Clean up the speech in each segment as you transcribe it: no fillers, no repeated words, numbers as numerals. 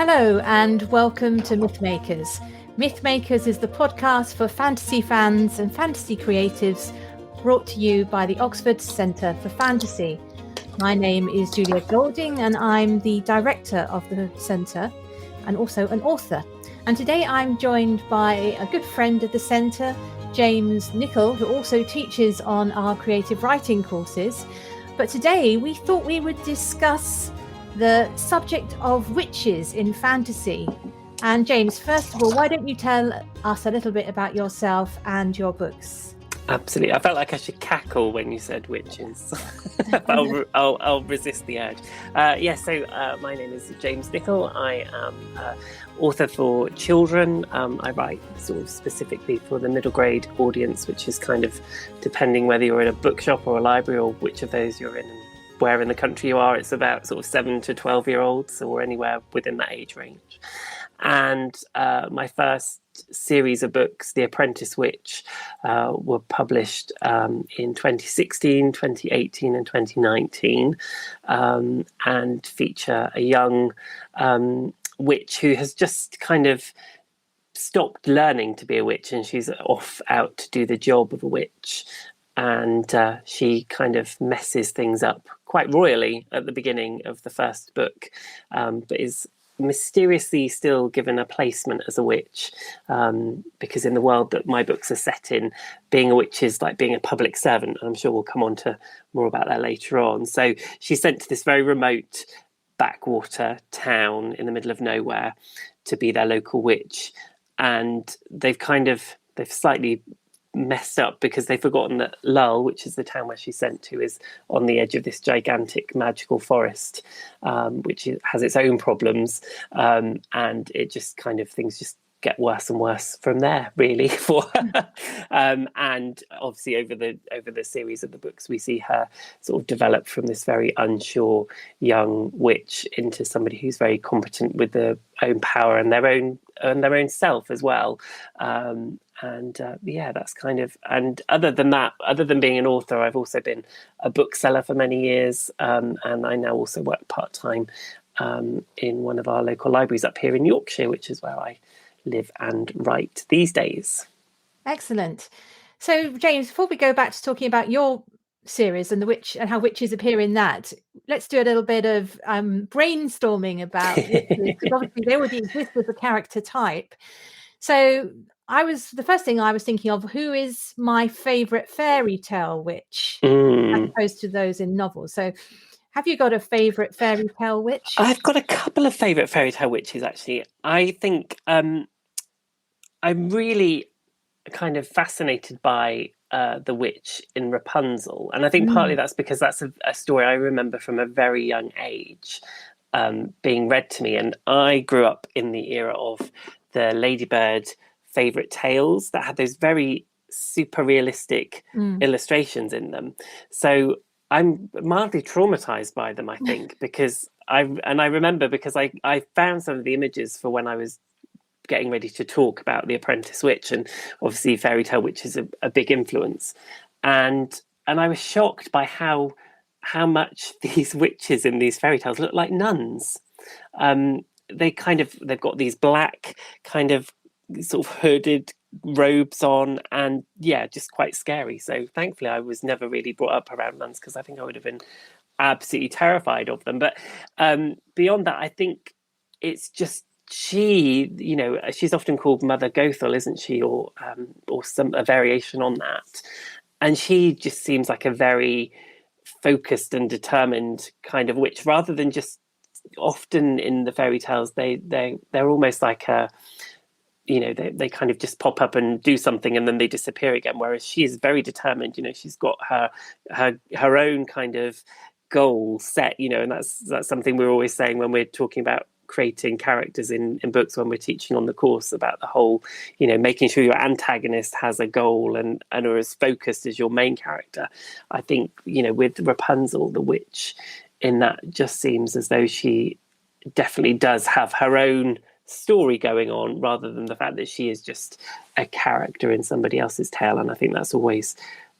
Hello and welcome to Mythmakers. Mythmakers is the podcast for fantasy fans and fantasy creatives, brought to you by the Oxford Centre for Fantasy. My name is Julia Golding and I'm the director of the centre and also an author. And today I'm joined by a good friend of the centre, James Nicol, who also teaches on our creative writing courses. But today we thought we would discuss the subject of witches in fantasy. And James, first of all, why don't you tell us a little bit about yourself and your books? Absolutely. I felt like I should cackle when you said witches. I'll resist the urge. So my name is James Nicol. I am author for children. I write sort of specifically for the middle grade audience, which is kind of depending whether you're in a bookshop or a library or which of those you're in and where in the country you are. It's about sort of 7 to 12-year-olds or anywhere within that age range. And my first series of books, The Apprentice Witch, were published in 2016, 2018 and 2019, and feature a young witch who has just kind of stopped learning to be a witch, and she's off out to do the job of a witch. And she kind of messes things up quite royally at the beginning of the first book, but is mysteriously still given a placement as a witch, because in the world that my books are set in, being a witch is like being a public servant. I'm sure we'll come on to more about that later on. So she's sent to this very remote backwater town in the middle of nowhere to be their local witch, and they've slightly messed up because they've forgotten that Lull, which is the town where she's sent to, is on the edge of this gigantic magical forest, which has its own problems, and it just kind of things just get worse and worse from there, really. For her. And obviously over the series of the books, we see her sort of develop from this very unsure young witch into somebody who's very competent with their own power and their own self as well. That's kind of, and other than being an author, I've also been a bookseller for many years, and I now also work part-time in one of our local libraries up here in Yorkshire, which is where I live and write these days. Excellent. So James, before we go back to talking about your series and the witch and how witches appear in that, let's do a little bit of brainstorming about witches, because obviously they already exist as a character type. So the first thing I was thinking of, who is my favourite fairy tale witch, as opposed to those in novels. So have you got a favourite fairy tale witch? I've got a couple of favourite fairy tale witches, actually. I think I'm really kind of fascinated by the witch in Rapunzel. And I think partly that's because that's a story I remember from a very young age being read to me. And I grew up in the era of the Ladybird favourite tales that had those very super realistic illustrations in them. So I'm mildly traumatized by them, I think, because I remember because I found some of the images for when I was getting ready to talk about The Apprentice Witch, and obviously fairy tale witch is a big influence, and I was shocked by how much these witches in these fairy tales look like nuns. They've got these black kind of sort of hooded robes on, and just quite scary. So thankfully I was never really brought up around nuns, because I think I would have been absolutely terrified of them. But beyond that, I think it's just she's often called Mother Gothel, isn't she, or a variation on that, and she just seems like a very focused and determined kind of witch, rather than just often in the fairy tales they're almost like they kind of just pop up and do something and then they disappear again, whereas she is very determined. She's got her own kind of goal set, and that's something we're always saying when we're talking about creating characters in books, when we're teaching on the course, about the whole, making sure your antagonist has a goal and are as focused as your main character. I think, with Rapunzel, the witch in that just seems as though she definitely does have her own story going on, rather than the fact that she is just a character in somebody else's tale. And I think that's always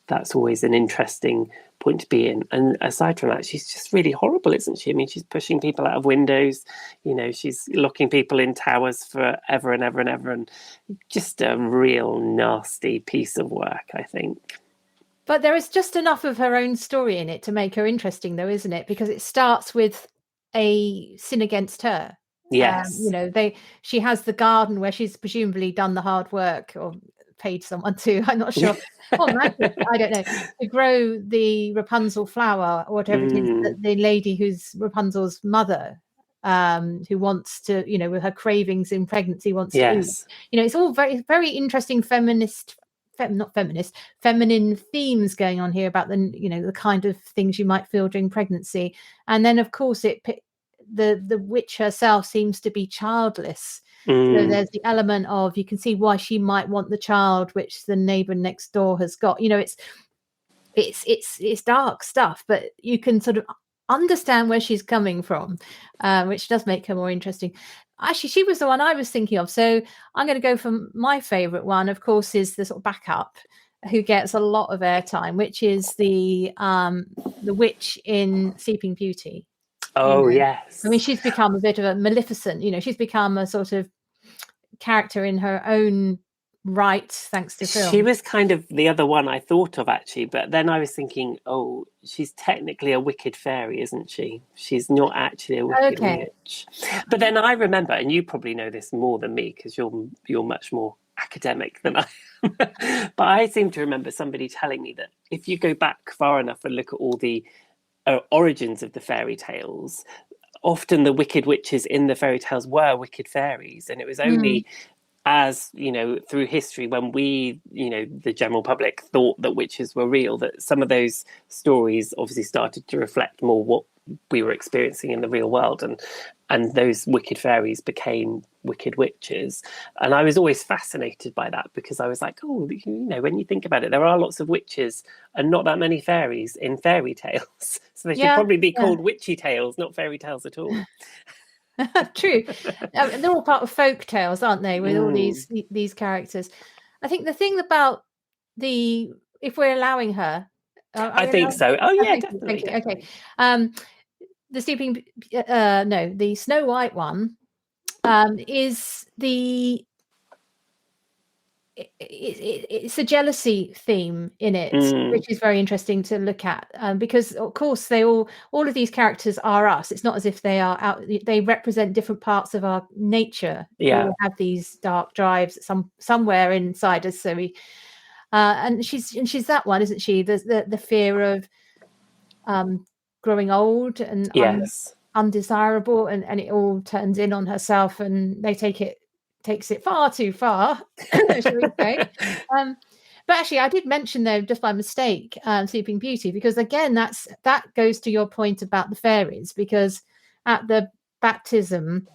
that's always an interesting point to be in. And aside from that, she's just really horrible, isn't she? I mean, she's pushing people out of windows, she's locking people in towers forever and ever and ever, and just a real nasty piece of work, I think. But there is just enough of her own story in it to make her interesting, though, isn't it? Because it starts with a sin against her. Yes. She has the garden where she's presumably done the hard work or paid someone to, I'm not sure. Or magic, I don't know, to grow the Rapunzel flower or whatever it is, the lady who's Rapunzel's mother, who wants to, with her cravings in pregnancy, wants to eat. It's all very, very interesting feminine themes going on here about the kind of things you might feel during pregnancy. And then, of course, the witch herself seems to be childless. So there's the element of, you can see why she might want the child, which the neighbor next door has got. It's dark stuff, but you can sort of understand where she's coming from, which does make her more interesting. Actually, she was the one I was thinking of. So I'm going to go for my favorite one, of course, is the sort of backup who gets a lot of airtime, which is the witch in Sleeping Beauty. Oh, yes. I mean, she's become a bit of a Maleficent, she's become a sort of character in her own right, thanks to film. She was kind of the other one I thought of, actually, but then I was thinking, oh, she's technically a wicked fairy, isn't she? She's not actually a wicked witch. But then I remember, and you probably know this more than me because you're much more academic than I am, but I seem to remember somebody telling me that if you go back far enough and look at all the origins of the fairy tales, often the wicked witches in the fairy tales were wicked fairies, and it was only as through history, when we, the general public, thought that witches were real, that some of those stories obviously started to reflect more what we were experiencing in the real world, and those wicked fairies became wicked witches. And I was always fascinated by that, because I was like, oh, when you think about it, there are lots of witches and not that many fairies in fairy tales, so they should probably be called witchy tales, not fairy tales at all. True. They're all part of folk tales, aren't they, with all these characters. I think the thing about if we're allowing her, I think so. Oh yeah, definitely. Okay. The Snow White one is it's a jealousy theme in it, which is very interesting to look at, because of course all of these characters are us. It's not as if they are out, they represent different parts of our nature. We all have these dark drives somewhere inside us, so we and she's that one, isn't she? The fear of growing old and undesirable, and it all turns in on herself, and they takes it far too far, shall we say. But actually, I did mention, though, just by mistake, Sleeping Beauty, because again, that goes to your point about the fairies, because at the baptism,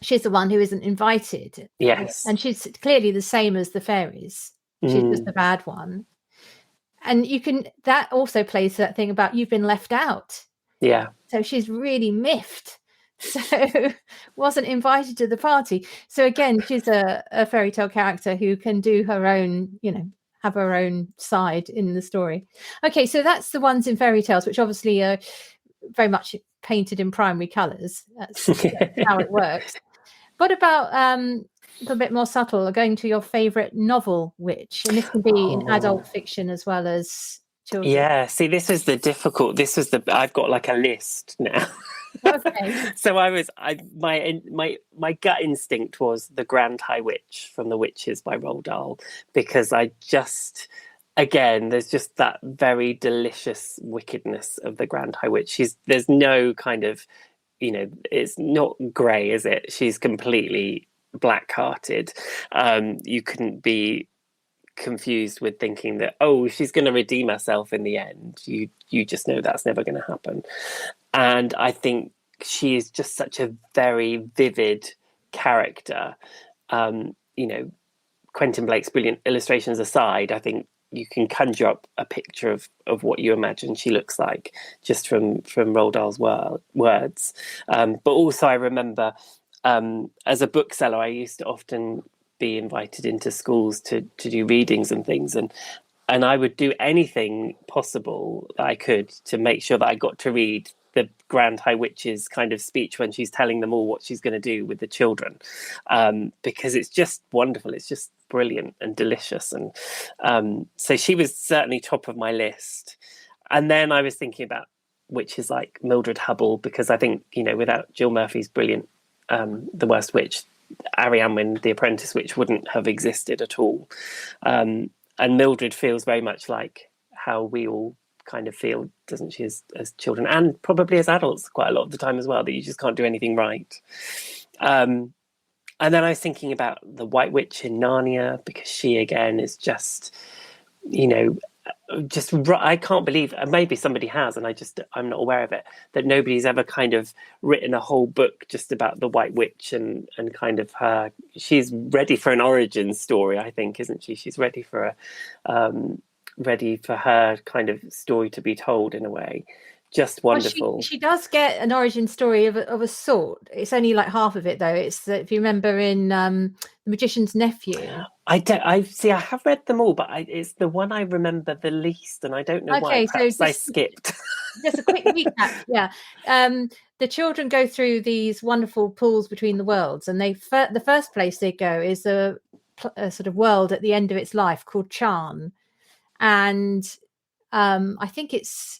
she's the one who isn't invited. Yes. And she's clearly the same as the fairies. She's just the bad one. And that also plays that thing about you've been left out. Yeah. So she's really miffed. So wasn't invited to the party. So again, she's a fairy tale character who can do her own, have her own side in the story. Okay, so that's the ones in fairy tales, which obviously are very much painted in primary colours. That's how it works. What about a little bit more subtle, going to your favourite novel witch? And this can be in adult fiction as well as children. Yeah, see, I've got like a list now. Okay. So my gut instinct was The Grand High Witch from The Witches by Roald Dahl, because there's just that very delicious wickedness of the Grand High Witch. There's no kind of, it's not grey, is it? She's completely black-hearted. You couldn't be confused with thinking that, oh, she's going to redeem herself in the end. You just know that's never going to happen. And I think she is just such a very vivid character. Quentin Blake's brilliant illustrations aside, I think you can conjure up a picture of what you imagine she looks like just from Roald Dahl's words. But also I remember as a bookseller, I used to often be invited into schools to do readings and things. And and I would do anything possible that I could to make sure that I got to read the Grand High Witch's kind of speech when she's telling them all what she's going to do with the children, because it's just wonderful. It's just brilliant and delicious. And so she was certainly top of my list. And then I was thinking about witches like Mildred Hubble, because I think, without Jill Murphy's brilliant The Worst Witch, Ari Unwin, The Apprentice Witch, wouldn't have existed at all. And Mildred feels very much like how we all kind of feel, doesn't she, as children, and probably as adults quite a lot of the time as well, that you just can't do anything right. And then I was thinking about the White Witch in Narnia, because she again is just, I can't believe, maybe somebody has, and I'm not aware of it, that nobody's ever kind of written a whole book just about the White Witch and kind of her. She's ready for an origin story, I think, isn't she? She's ready for her kind of story to be told in a way. Just wonderful. Well, she does get an origin story of a sort. It's only like half of it, though. It's if you remember in The Magician's Nephew. I have read them all, but it's the one I remember the least, and I don't know why. Perhaps I skipped. Just a quick recap. Yeah, the children go through these wonderful pools between the worlds, and the first place they go is a sort of world at the end of its life called Charn, and I think it's.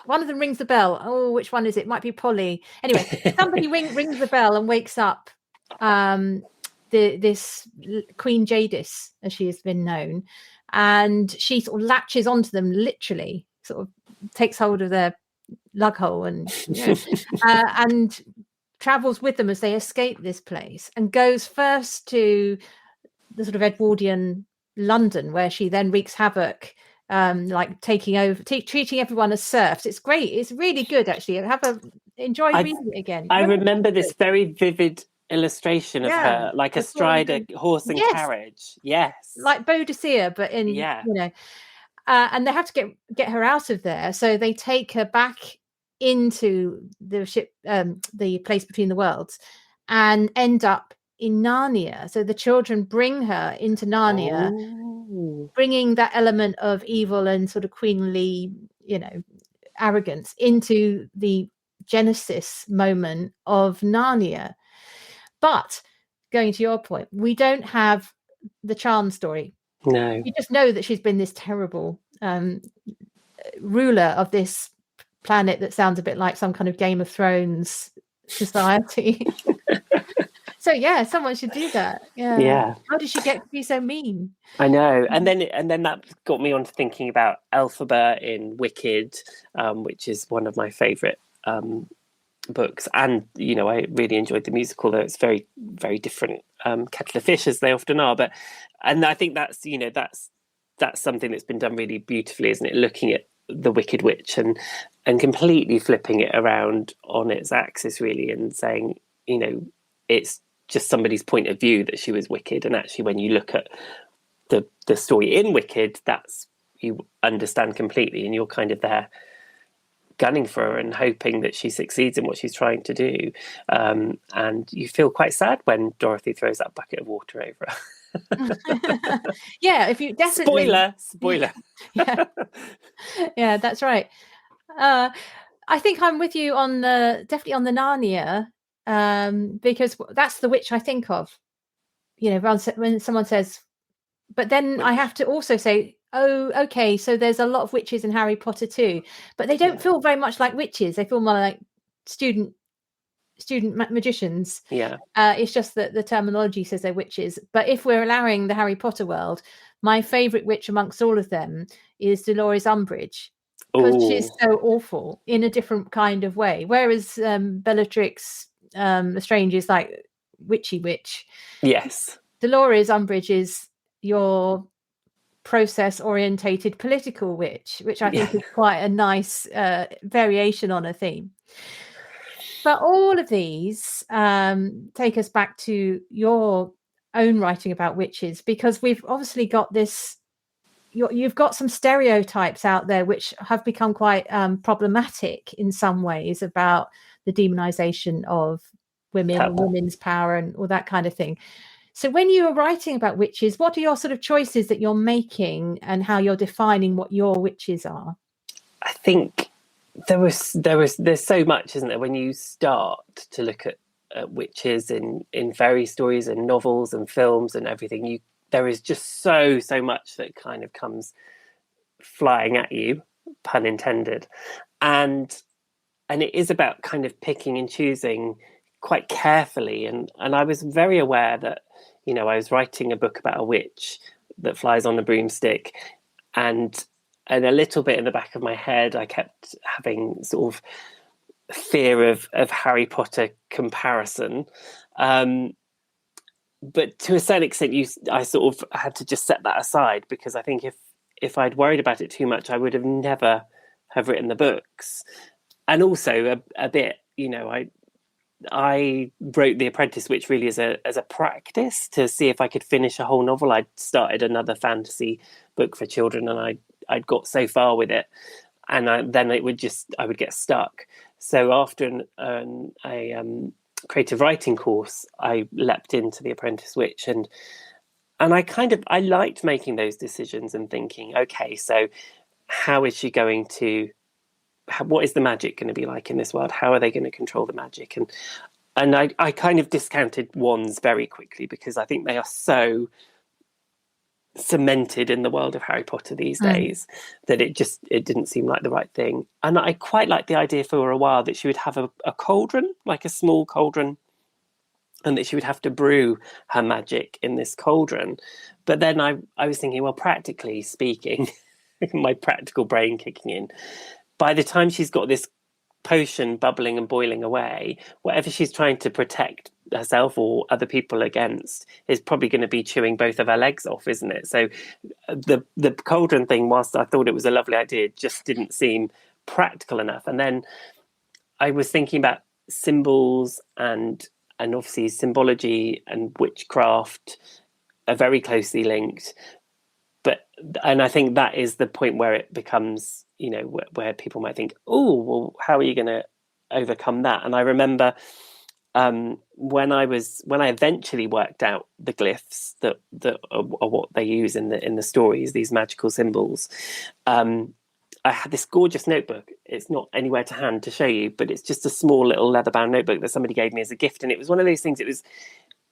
One of them rings the bell. Oh, which one is it? Might be Polly. Anyway, somebody rings the bell and wakes up this Queen Jadis, as she has been known, and she sort of latches onto them, literally, sort of takes hold of their lug hole and and travels with them as they escape this place, and goes first to the sort of Edwardian London, where she then wreaks havoc. Like taking over, treating everyone as serfs. It's great. It's really good, actually. Enjoy reading it again. I remember this very vivid illustration of her, like astride a horse and carriage. Yes, like Boadicea, but in and they have to get her out of there. So they take her back into the ship, the place between the worlds, and end up in Narnia. So the children bring her into Narnia. Bringing that element of evil and sort of queenly, arrogance into the Genesis moment of Narnia. But going to your point, we don't have the Charm story. No. You just know that she's been this terrible ruler of this planet that sounds a bit like some kind of Game of Thrones society. So someone should do that. Yeah. How did she get to be so mean? I know. And then that got me on to thinking about Elphaba in Wicked, which is one of my favourite books. And I really enjoyed the musical, though it's very, very different kettle of fish, as they often are. And I think that's that's something that's been done really beautifully, isn't it? Looking at the Wicked Witch and completely flipping it around on its axis, really, and saying, it's just somebody's point of view that she was wicked, and actually when you look at the story in Wicked, that's, you understand completely, and you're kind of there gunning for her and hoping that she succeeds in what she's trying to do, and you feel quite sad when Dorothy throws that bucket of water over her. If you definitely spoiler. yeah, that's right. I think I'm with you on definitely on the Narnia. Because that's the witch I think of, when someone says, but then I have to also say, oh, okay, so there's a lot of witches in Harry Potter too, but they don't feel very much like witches. They feel more like student magicians. It's just that the terminology says they're witches. But if we're allowing the Harry Potter world, my favorite witch amongst all of them is Dolores Umbridge, because she's so awful in a different kind of way, whereas Bellatrix Lestrange is like witchy witch. Yes. Dolores Umbridge is your process orientated political witch, which I think is quite a nice variation on a theme. But all of these take us back to your own writing about witches, because we've obviously got this, you've got some stereotypes out there which have become quite problematic in some ways about the demonization of women and women's power and all that kind of thing. So when you are writing about witches, what are your sort of choices that you're making and how you're defining what your witches are? I think there's so much, isn't there, when you start to look at witches in fairy stories and novels and films and everything. There is just so much that kind of comes flying at you, pun intended, and it is about kind of picking and choosing quite carefully. And I was very aware that, I was writing a book about a witch that flies on a broomstick, and a little bit in the back of my head, I kept having sort of fear of Harry Potter comparison. But to a certain extent, I sort of had to just set that aside, because I think if I'd worried about it too much, I would have never have written the books. And also a bit, I wrote The Apprentice Witch really as a practice to see if I could finish a whole novel. I'd started another fantasy book for children, and I'd got so far with it, and then I would get stuck. So after a creative writing course, I leapt into The Apprentice Witch, and I liked making those decisions and thinking, okay, so how is she going to? What is the magic going to be like in this world? How are they going to control the magic? And I kind of discounted wands very quickly, because I think they are so cemented in the world of Harry Potter these days that it didn't seem like the right thing. And I quite liked the idea for a while that she would have a cauldron, like a small cauldron, and that she would have to brew her magic in this cauldron. But then I was thinking, well, practically speaking, my practical brain kicking in, by the time she's got this potion bubbling and boiling away, whatever she's trying to protect herself or other people against is probably going to be chewing both of her legs off, isn't it? So the cauldron thing, whilst I thought it was a lovely idea, just didn't seem practical enough. And then I was thinking about symbols, and obviously symbology and witchcraft are very closely linked. And I think that is the point where it becomes, where people might think, oh, well, how are you going to overcome that? And I remember when I eventually worked out the glyphs that are what they use in the stories, these magical symbols, I had this gorgeous notebook. It's not anywhere to hand to show you, but it's just a small little leather-bound notebook that somebody gave me as a gift, and it was one of those things.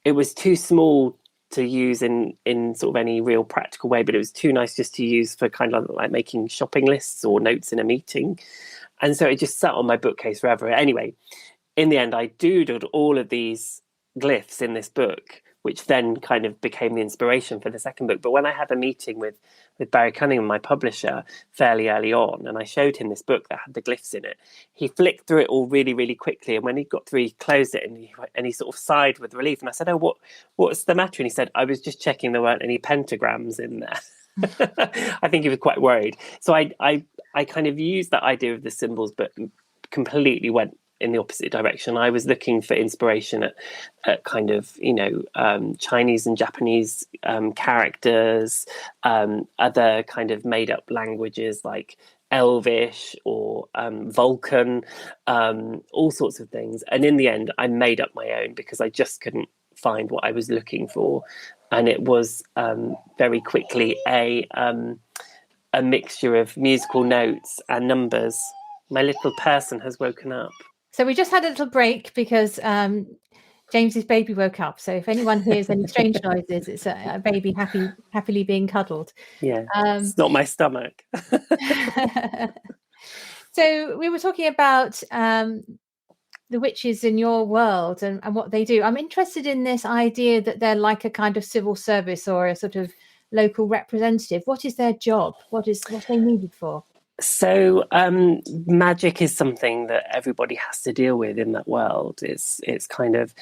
It was too small to use in sort of any real practical way, but it was too nice just to use for kind of like making shopping lists or notes in a meeting. And so it just sat on my bookcase forever. Anyway, in the end, I doodled all of these glyphs in this book, which then kind of became the inspiration for the second book. But when I had a meeting with Barry Cunningham, my publisher, fairly early on, and I showed him this book that had the glyphs in it, he flicked through it all really, really quickly. And when he got through, he closed it and he sort of sighed with relief. And I said, oh, what's the matter? And he said, I was just checking there weren't any pentagrams in there. I think he was quite worried. So I kind of used that idea of the symbols, but completely went in the opposite direction. I was looking for inspiration at kind of, Chinese and Japanese characters, other kind of made up languages like Elvish or Vulcan, all sorts of things. And in the end, I made up my own because I just couldn't find what I was looking for. And it was very quickly a mixture of musical notes and numbers. My little person has woken up. So we just had a little break because James's baby woke up. So if anyone hears any strange noises, it's a baby happily being cuddled. Yeah, it's not my stomach. So we were talking about the witches in your world and what they do. I'm interested in this idea that they're like a kind of civil service or a sort of local representative. What is their job? What are they needed for? So magic is something that everybody has to deal with in that world. It's kind of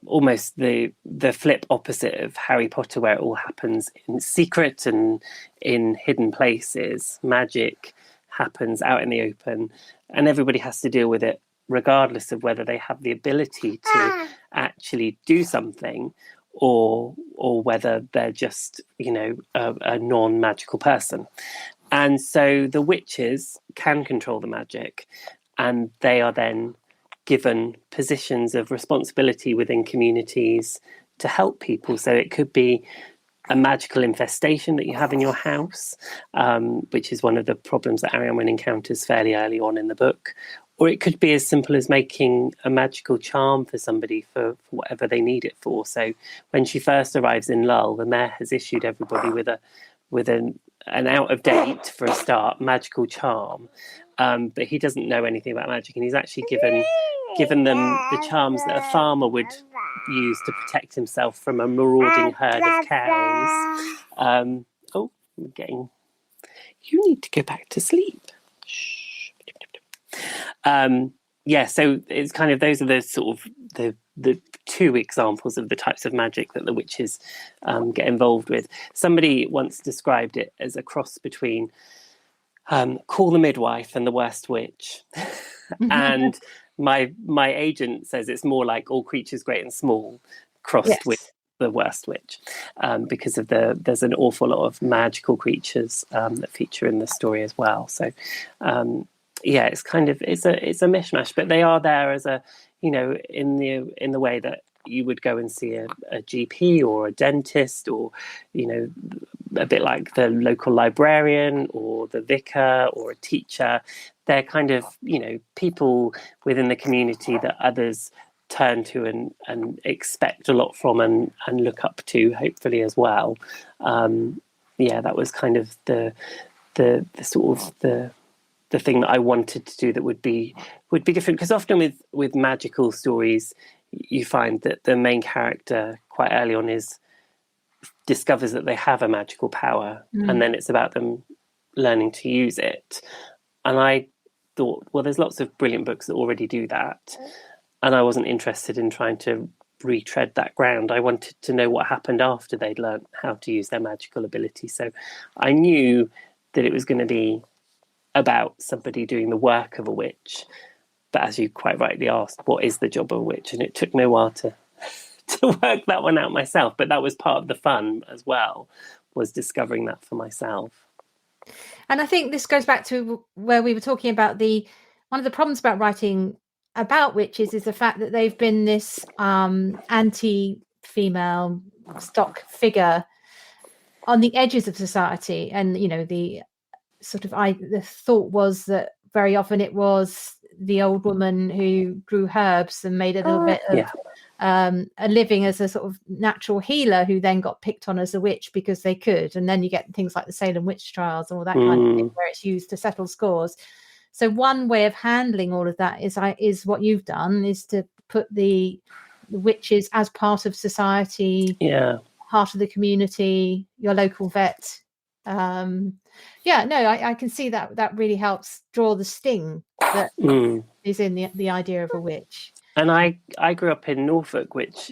almost the flip opposite of Harry Potter, where it all happens in secret and in hidden places. Magic happens out in the open, and everybody has to deal with it regardless of whether they have the ability to actually do something or whether they're just, a non-magical person. And so the witches can control the magic, and they are then given positions of responsibility within communities to help people. So it could be a magical infestation that you have in your house, which is one of the problems that Arianrhod encounters fairly early on in the book. Or it could be as simple as making a magical charm for somebody for whatever they need it for. So when she first arrives in Lull, the mayor has issued everybody with an out of date, for a start, magical charm. But he doesn't know anything about magic, and he's actually given them the charms that a farmer would use to protect himself from a marauding herd of cows. Oh, I'm getting... You need to go back to sleep. Shh. So it's kind of, those are the sort of the two examples of the types of magic that the witches get involved with. Somebody once described it as a cross between Call the Midwife and the Worst Witch. And my agent says it's more like All Creatures Great and Small crossed with the Worst Witch, because of there's an awful lot of magical creatures that feature in the story as well. So it's kind of it's a mishmash, but they are there as a, in the way that you would go and see a GP or a dentist, or a bit like the local librarian or the vicar or a teacher. They're kind of people within the community that others turn to and expect a lot from and look up to, hopefully, as well. That was kind of the sort of the thing that I wanted to do that would be different, because often with magical stories you find that the main character quite early on discovers that they have a magical power, and then it's about them learning to use it. And I thought, well, there's lots of brilliant books that already do that, and I wasn't interested in trying to retread that ground. I wanted to know what happened after they'd learned how to use their magical ability. So I knew that it was going to be about somebody doing the work of a witch. But as you quite rightly asked, what is the job of a witch? And it took me a while to work that one out myself. But that was part of the fun as well, was discovering that for myself. And I think this goes back to where we were talking about one of the problems about writing about witches is the fact that they've been this anti-female stock figure on the edges of society. And, the sort of the thought was that very often it was the old woman who grew herbs and made a little bit of a living as a sort of natural healer, who then got picked on as a witch because they could. And then you get things like the Salem witch trials and all that kind of thing, where it's used to settle scores. So one way of handling all of that is what you've done, is to put the witches as part of society, part of the community, your local vet. I can see that really helps draw the sting that is in the idea of a witch. And I grew up in Norfolk, which,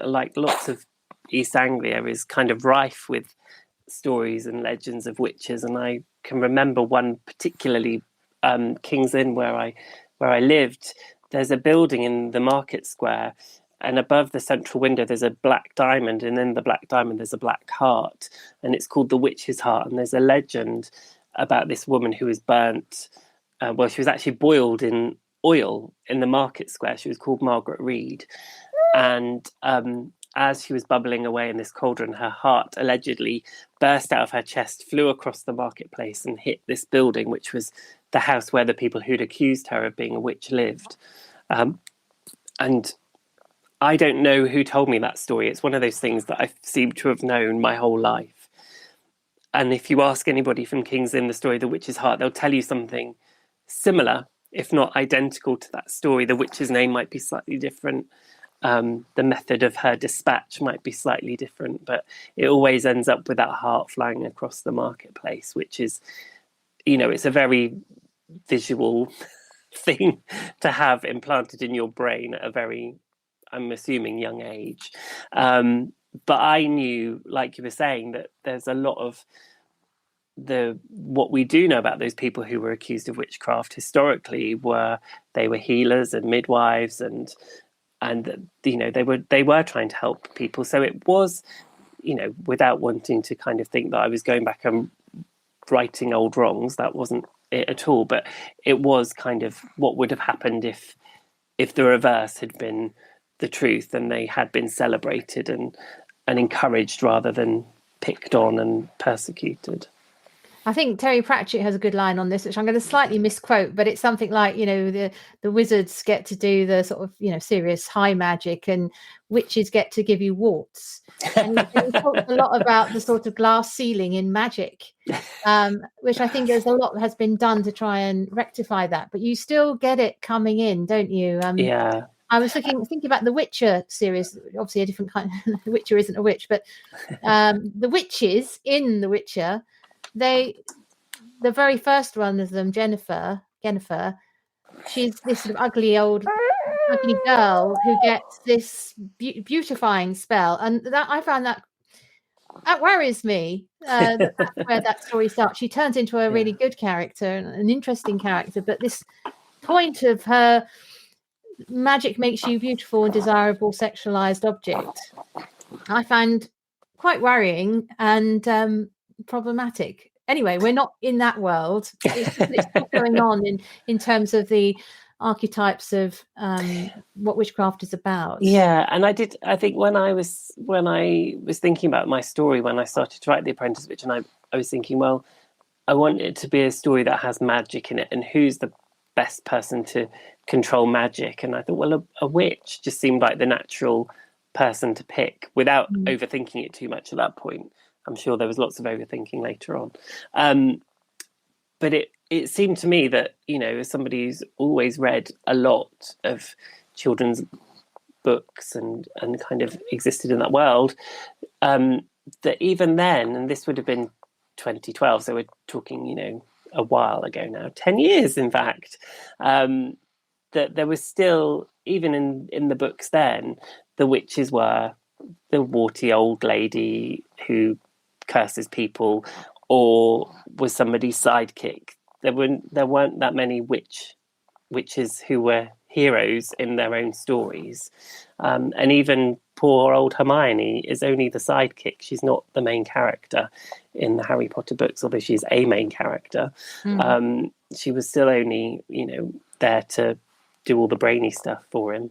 like lots of East Anglia, is kind of rife with stories and legends of witches. And I can remember one particularly, King's Inn, where I lived. There's a building in the market square, and above the central window there's a black diamond, and in the black diamond there's a black heart, and it's called the Witch's Heart. And there's a legend about this woman who was burnt. She was actually boiled in oil in the market square. She was called Margaret Reed, and as she was bubbling away in this cauldron, her heart allegedly burst out of her chest, flew across the marketplace and hit this building, which was the house where the people who'd accused her of being a witch lived. And I don't know who told me that story. It's one of those things that I seem to have known my whole life. And if you ask anybody from King's Inn the story of the Witch's Heart, they'll tell you something similar, if not identical to that story. The witch's name might be slightly different. The method of her dispatch might be slightly different, but it always ends up with that heart flying across the marketplace, which is, it's a very visual thing to have implanted in your brain at a very, I'm assuming, young age. But I knew, like you were saying, that there's a lot of what we do know about those people who were accused of witchcraft historically they were healers and midwives, and they were trying to help people. So it was, without wanting to kind of think that I was going back and righting old wrongs, that wasn't it at all. But it was kind of what would have happened if the reverse had been the truth, and they had been celebrated and encouraged rather than picked on and persecuted. I think Terry Pratchett has a good line on this, which I'm going to slightly misquote, but it's something like, the wizards get to do the sort of, serious high magic, and witches get to give you warts. And he talks a lot about the sort of glass ceiling in magic, which I think there's a lot has been done to try and rectify that. But you still get it coming in, don't you? Yeah. I was thinking about the Witcher series, obviously a different kind. The Witcher isn't a witch, but the witches in The Witcher, the very first one of them, Jennifer, she's this sort of ugly girl who gets this beautifying spell, and that I found that worries me. That's where that story starts. She turns into a really good character, an interesting character, but this point of her magic makes you beautiful and desirable sexualized object, I find quite worrying and problematic. Anyway, we're not in that world. It's still going on in terms of the archetypes of what witchcraft is about. Yeah, and I think when I was thinking about my story when I started to write The Apprentice Witch, and I was thinking, well, I want it to be a story that has magic in it, and who's the best person to control magic? And I thought, well, a witch just seemed like the natural person to pick without overthinking it too much at that point. I'm sure there was lots of overthinking later on. But it seemed to me that, as somebody who's always read a lot of children's books and kind of existed in that world, that even then, and this would have been 2012, so we're talking, a while ago now, 10 years, in fact, that there was still, even in the books then, the witches were the warty old lady who curses people or was somebody's sidekick. There weren't that many witches who were heroes in their own stories. And even poor old Hermione is only the sidekick. She's not the main character in the Harry Potter books, although she's a main character. She was still only, there to do all the brainy stuff for him.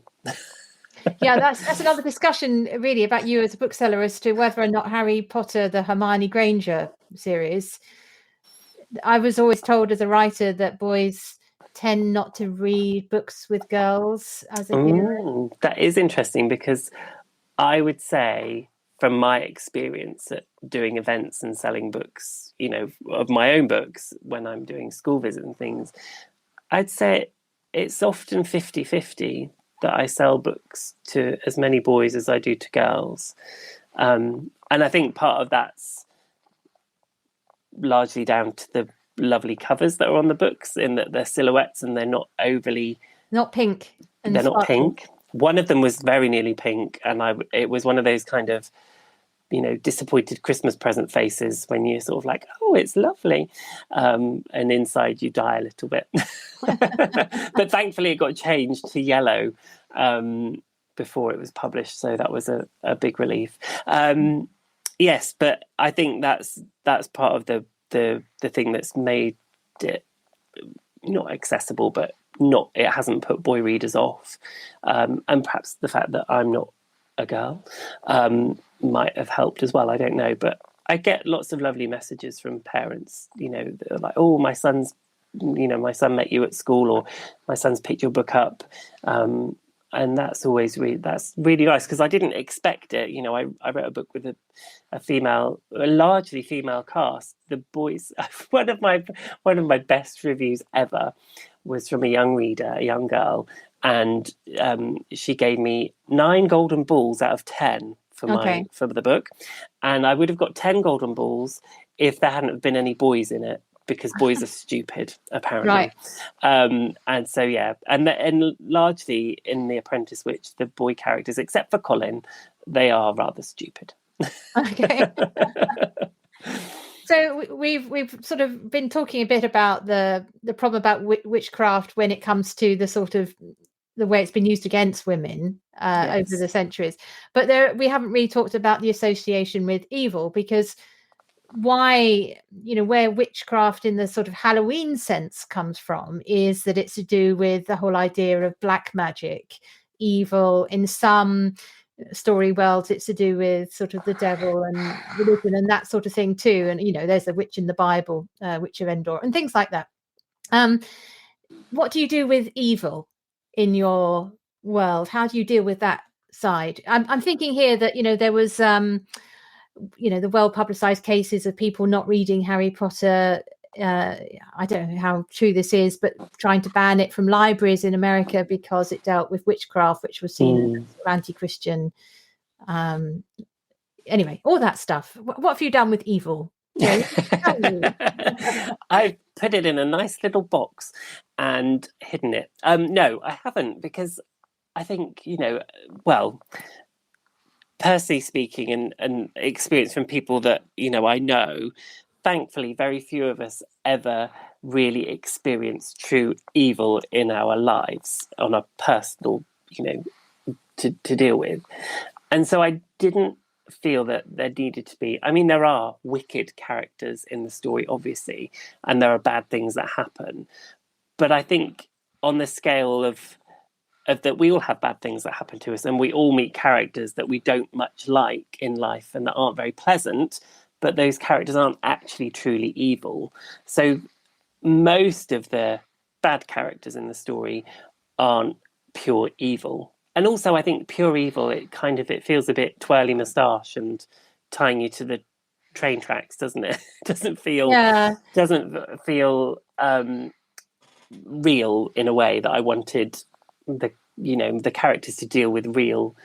Yeah, that's another discussion really about you as a bookseller as to whether or not Harry Potter, the Hermione Granger series. I was always told as a writer that boys tend not to read books with girls as a hero. That is interesting, because I would say, from my experience at doing events and selling books, of my own books when I'm doing school visits and things, I'd say it's often 50-50 that I sell books to as many boys as I do to girls. And I think part of that's largely down to the lovely covers that are on the books, in that they're silhouettes and they're not overly... Not pink. They're not pink. One of them was very nearly pink, and it was one of those kind of, disappointed Christmas present faces when you're sort of like, oh, it's lovely. And inside you die a little bit. But thankfully it got changed to yellow before it was published. So that was a big relief. Yes, but I think that's part of the thing that's made it not accessible, but it hasn't put boy readers off. And perhaps the fact that I'm not a girl might have helped as well. I don't know, but I get lots of lovely messages from parents, that are like, oh, my son met you at school, or my son's picked your book up. And that's always that's really nice, because I didn't expect it. I wrote a book with a largely female cast. The boys, one of my best reviews ever was from a young reader, a young girl, and she gave me 9 golden balls out of 10 for the book, and I would have got 10 golden balls if there hadn't been any boys in it, because boys are stupid, apparently. Right. And so, yeah. And largely in The Apprentice Witch, the boy characters, except for Colin, they are rather stupid. Okay. So we've sort of been talking a bit about the problem about witchcraft when it comes to the sort of the way it's been used against women over the centuries. But we haven't really talked about the association with evil, because where witchcraft in the sort of Halloween sense comes from is that it's to do with the whole idea of black magic, evil. In some story worlds, it's to do with sort of the devil and religion and that sort of thing too. And there's a witch in the Bible, Witch of Endor, and things like that. What do you do with evil in your world? How do you deal with that side? I'm thinking here that there was the well publicized cases of people not reading Harry Potter. I don't know how true this is, but trying to ban it from libraries in America because it dealt with witchcraft, which was seen as anti-Christian. Anyway, all that stuff. What have you done with evil? I've put it in a nice little box and hidden it. No, I haven't, because I think, personally speaking, and experience from people that, I know, thankfully, very few of us ever really experience true evil in our lives on a personal, to deal with. And so I didn't feel that there needed to be, there are wicked characters in the story, obviously, and there are bad things that happen. But I think on the scale of that, we all have bad things that happen to us, and we all meet characters that we don't much like in life and that aren't very pleasant, but those characters aren't actually truly evil. So most of the bad characters in the story aren't pure evil. And also, I think pure evil, it feels a bit twirly moustache and tying you to the train tracks, doesn't it? doesn't feel real in a way that I wanted the characters to deal with real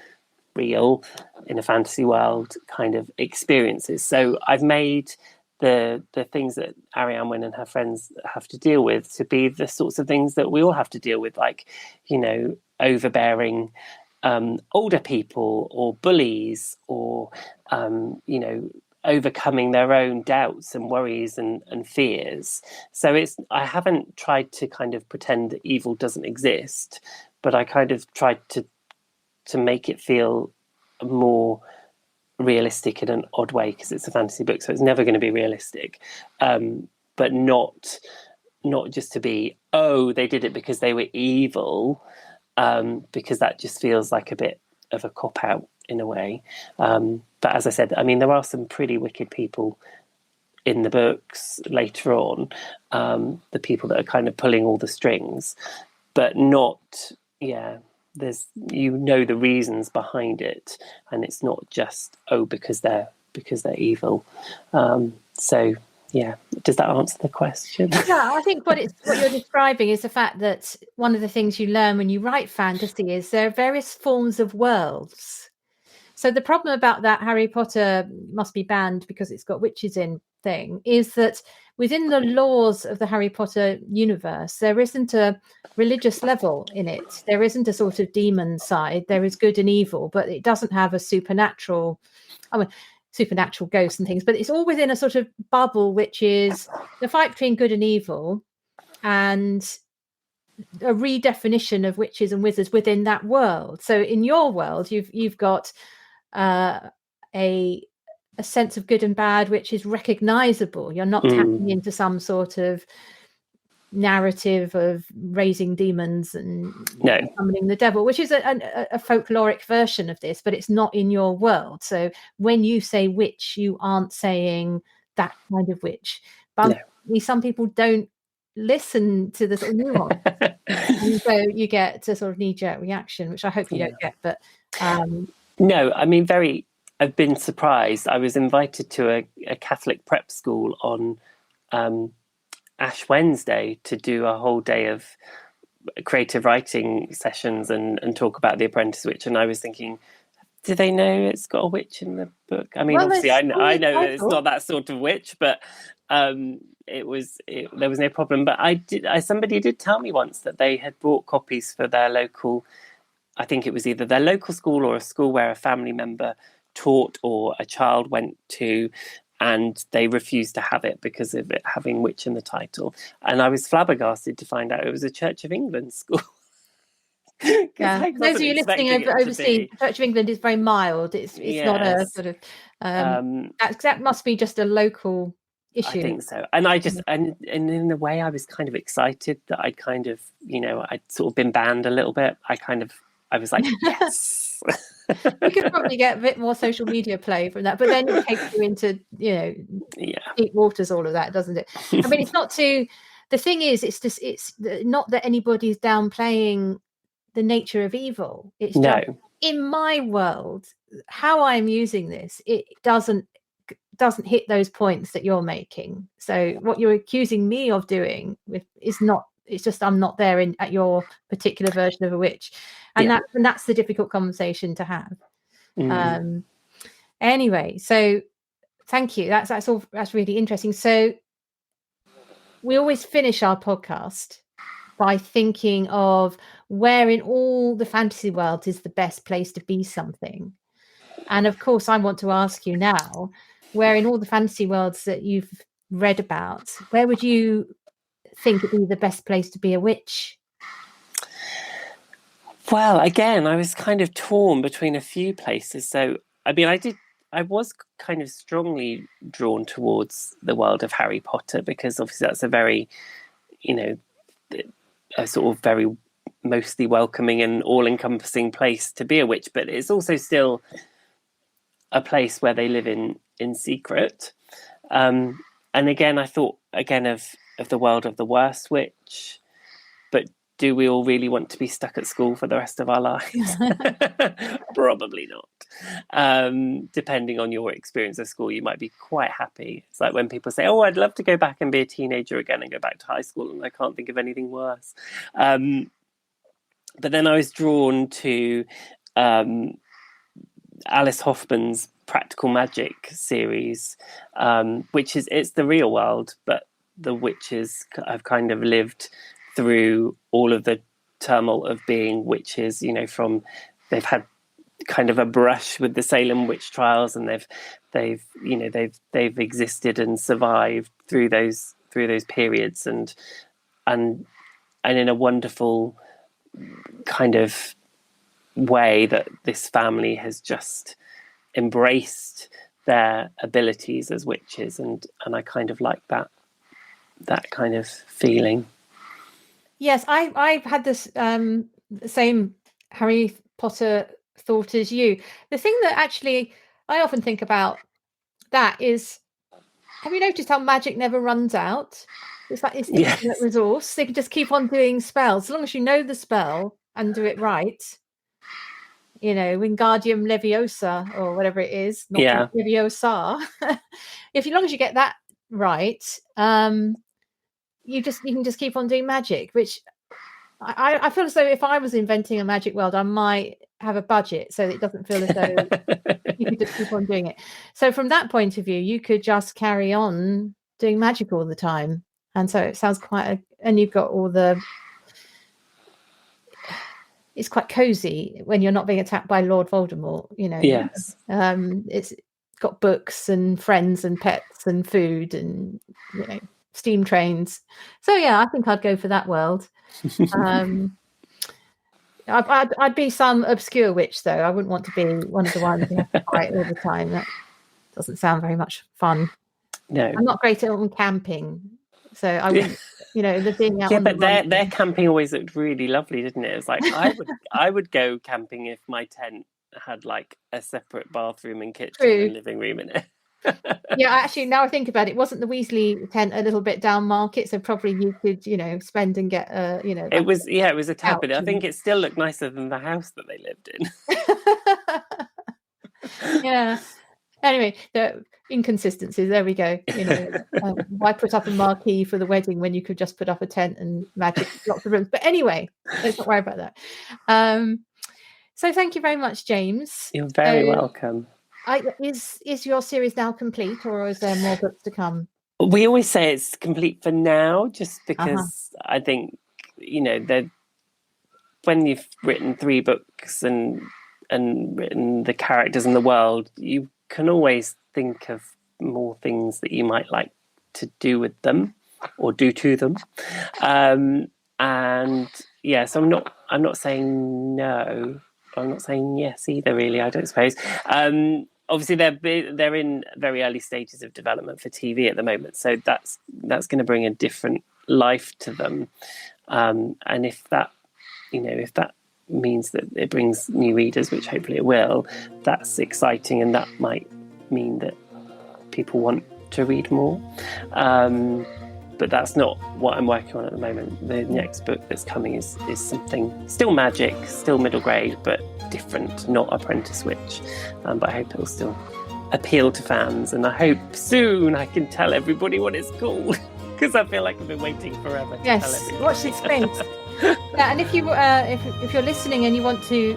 in a fantasy world kind of experiences. So I've made the things that Ariane Wynn and her friends have to deal with to be the sorts of things that we all have to deal with, like overbearing older people, or bullies, or overcoming their own doubts and worries and fears. So I haven't tried to kind of pretend that evil doesn't exist, but I kind of tried to make it feel more realistic in an odd way, because it's a fantasy book, so it's never going to be realistic, but not just to be, they did it because they were evil, because that just feels like a bit of a cop-out in a way. But as I said, there are some pretty wicked people in the books later on, the people that are kind of pulling all the strings, but not, there's the reasons behind it, and it's not just because they're evil. So yeah, does that answer the question? Yeah, I think what you're describing is the fact that one of the things you learn when you write fantasy is there are various forms of worlds. So the problem about that Harry Potter must be banned because it's got witches in thing is that within the laws of the Harry Potter universe, there isn't a religious level in it. There isn't a sort of demon side. There is good and evil, but it doesn't have a supernatural ghosts and things. But it's all within a sort of bubble, which is the fight between good and evil, and a redefinition of witches and wizards within that world. So in your world, you've got a sense of good and bad which is recognizable. You're not tapping into some sort of narrative of raising demons and summoning the devil, which is a folkloric version of this, but it's not in your world. So when you say witch, you aren't saying that kind of witch. But some people don't listen to the sort of nuance. And so you get a sort of knee-jerk reaction, which I hope you don't get. But no, I've been surprised. I was invited to a Catholic prep school on Ash Wednesday to do a whole day of creative writing sessions and talk about the Apprentice Witch, and I was thinking, do they know it's got a witch in the book? Obviously I know that it's not that sort of witch, but there was no problem. But somebody did tell me once that they had brought copies for their local, I think it was either their local school or a school where a family member taught or a child went to, and they refused to have it because of it having witch in the title. And I was flabbergasted to find out it was a Church of England school. Yeah, those of you listening overseas, the Church of England is very mild. It's not a sort of that must be just a local issue. I think so. And I just and in a way I was kind of excited that I'd kind of I'd sort of been banned a little bit. I I was like, yes. You could probably get a bit more social media play from that, but then it takes you into, deep waters, all of that, doesn't it? I mean, it's not too. The thing is, it's not that anybody's downplaying the nature of evil. It's just in my world, how I'm using this, it doesn't hit those points that you're making. So what you're accusing me of doing is not. It's just I'm not there at your particular version of a witch, and that's the difficult conversation to have. Anyway, so thank you. That's really interesting. So we always finish our podcast by thinking of where in all the fantasy world is the best place to be something. And of course, I want to ask you now, where in all the fantasy worlds that you've read about, where would you think it'd be the best place to be a witch? Well, again, I was kind of torn between a few places. So, I mean, I was kind of strongly drawn towards the world of Harry Potter, because obviously that's a very, a sort of very mostly welcoming and all-encompassing place to be a witch, but it's also still a place where they live in secret. And again, I thought again of the world of the worst witch, but do we all really want to be stuck at school for the rest of our lives? Probably not. Depending on your experience of school, you might be quite happy. It's like when people say, oh, I'd love to go back and be a teenager again and go back to high school, and I can't think of anything worse. But then I was drawn to Alice Hoffman's Practical Magic series, which it's the real world, but the witches have kind of lived through all of the turmoil of being witches, from they've had kind of a brush with the Salem witch trials, and they've existed and survived through those periods, and in a wonderful kind of way that this family has just embraced their abilities as witches, and I kind of like that kind of feeling. Yes, I've had this same Harry Potter thought as you. The thing that actually I often think about that is, have you noticed how magic never runs out? It's like it's infinite resource. They can just keep on doing spells as long as you know the spell and do it right. Wingardium Leviosa or whatever it is, not Leviosa. As long as you get that right, you can just keep on doing magic, which I feel as though if I was inventing a magic world, I might have a budget so that it doesn't feel as though you could just keep on doing it. So from that point of view, you could just carry on doing magic all the time. And so it sounds and you've got it's quite cozy when you're not being attacked by Lord Voldemort, Yes. It's got books and friends and pets and food and, steam trains. So yeah, I think I'd go for that world. I'd be some obscure witch though. I wouldn't want to be one of the ones who have to fight all the time. That doesn't sound very much fun. No, I'm not great at camping, so I wouldn't. The being out. Yeah, but their camping always looked really lovely, didn't it? It was like I would go camping if my tent had like a separate bathroom and kitchen and living room in it. Yeah, actually, now I think about it, wasn't the Weasley tent a little bit down market? So probably you could, spend and get It was a tad bit. I think it still looked nicer than the house that they lived in. Yeah. Anyway, the inconsistencies. There we go. Why put up a marquee for the wedding when you could just put up a tent and magic lots of rooms? But anyway, let's not worry about that. So thank you very much, James. You're very welcome. Is your series now complete, or is there more books to come? We always say it's complete for now, just because I think that when you've written 3 books and written the characters and the world, you can always think of more things that you might like to do with them or do to them. And yeah, so I'm not saying no. I'm not saying yes either, really. I don't suppose. Obviously, they're in very early stages of development for TV at the moment, so that's going to bring a different life to them. And if that means that it brings new readers, which hopefully it will, that's exciting, and that might mean that people want to read more. But that's not what I'm working on at the moment. The next book that's coming is something still magic, still middle grade, but different, not Apprentice Witch. But I hope it'll still appeal to fans, and I hope soon I can tell everybody what it's called, because I feel like I've been waiting forever to tell everybody. Watch this space. Yeah, and if you're listening and you want to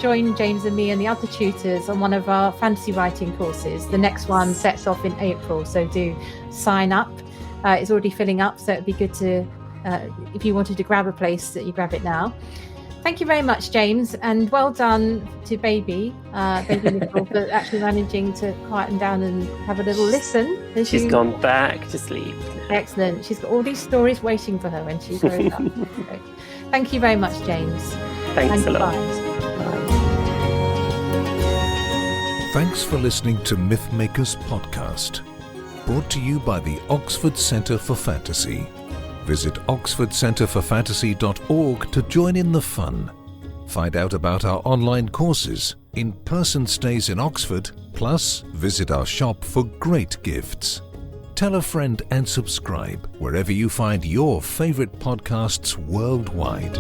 join James and me and the other tutors on one of our fantasy writing courses, the next one sets off in April, so do sign up. It's already filling up, so it'd be good to, if you wanted to grab a place, that you grab it now. Thank you very much, James, and well done to baby Nicol, for actually managing to quieten down and have a little listen. She's gone back to sleep. Excellent. She's got all these stories waiting for her when she grows up. So, thank you very much, James. Thanks a lot. Bye. Thanks for listening to Mythmakers Podcast, brought to you by the Oxford Centre for Fantasy. Visit oxfordcenterforfantasy.org to join in the fun. Find out about our online courses, in-person stays in Oxford, plus visit our shop for great gifts. Tell a friend and subscribe wherever you find your favourite podcasts worldwide.